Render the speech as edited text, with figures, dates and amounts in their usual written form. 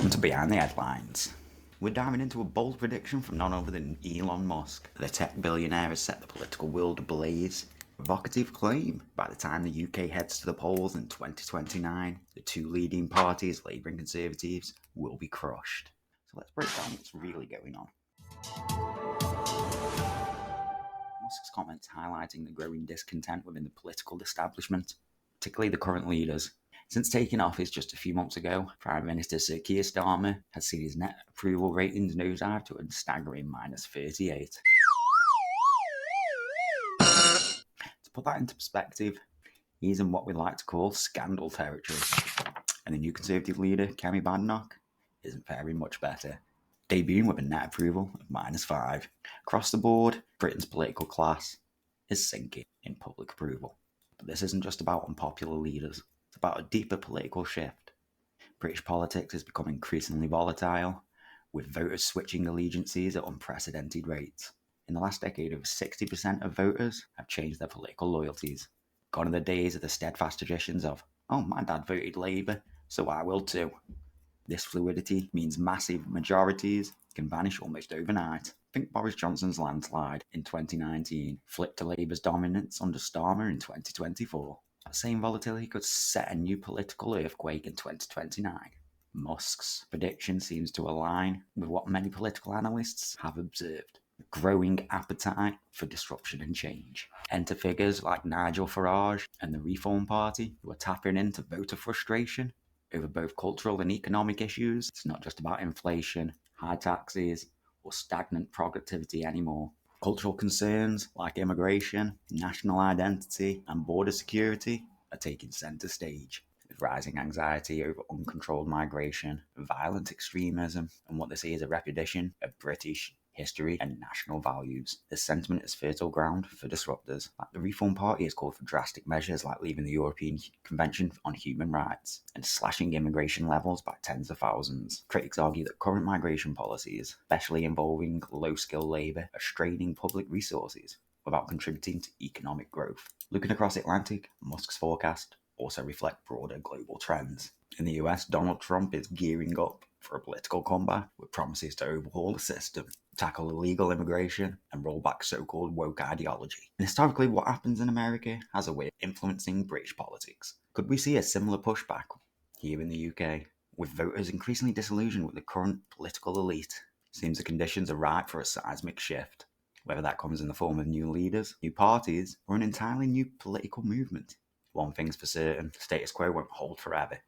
Welcome to Behind the Headlines. We're diving into a bold prediction from none other than Elon Musk. The tech billionaire has set the political world ablaze. Provocative claim: by the time the UK heads to the polls in 2029, the two leading parties, Labour and Conservatives, will be crushed. So let's break down what's really going on. Musk's comments highlighting the growing discontent within the political establishment, particularly the current leaders. Since taking office just a few months ago, Prime Minister Sir Keir Starmer has seen his net approval ratings nosedive to a staggering -38. To put that into perspective, he's in what we like to call scandal territory, and the new Conservative leader, Kemi Badenoch, isn't faring much better, debuting with a net approval of -5. Across the board, Britain's political class is sinking in public approval. But this isn't just about unpopular leaders. It's about a deeper political shift. British politics has become increasingly volatile, with voters switching allegiances at unprecedented rates. In the last decade, over 60% of voters have changed their political loyalties. Gone are the days of the steadfast traditions of, oh, my dad voted Labour, so I will too. This fluidity means massive majorities can vanish almost overnight. Think Boris Johnson's landslide in 2019 flipped to Labour's dominance under Starmer in 2024. That same volatility could set a new political earthquake in 2029. Musk's prediction seems to align with what many political analysts have observed: a growing appetite for disruption and change. Enter figures like Nigel Farage and the Reform Party, who are tapping into voter frustration over both cultural and economic issues. It's not just about inflation, high taxes, or stagnant productivity anymore. Cultural concerns like immigration, national identity, and border security are taking centre stage, with rising anxiety over uncontrolled migration, violent extremism, and what they see as a repetition of British history and national values. This sentiment is fertile ground for disruptors. Like the Reform Party has called for drastic measures like leaving the European Convention on Human Rights and slashing immigration levels by tens of thousands. Critics argue that current migration policies, especially involving low-skilled labour, are straining public resources without contributing to economic growth. Looking across the Atlantic, Musk's forecast also reflect broader global trends. In the US, Donald Trump is gearing up for a political comeback with promises to overhaul the system, tackle illegal immigration, and roll back so-called woke ideology. And historically, what happens in America has a way of influencing British politics. Could we see a similar pushback here in the UK, with voters increasingly disillusioned with the current political elite? Seems the conditions are ripe for a seismic shift, whether that comes in the form of new leaders, new parties, or an entirely new political movement. One thing's for certain: the status quo won't hold forever.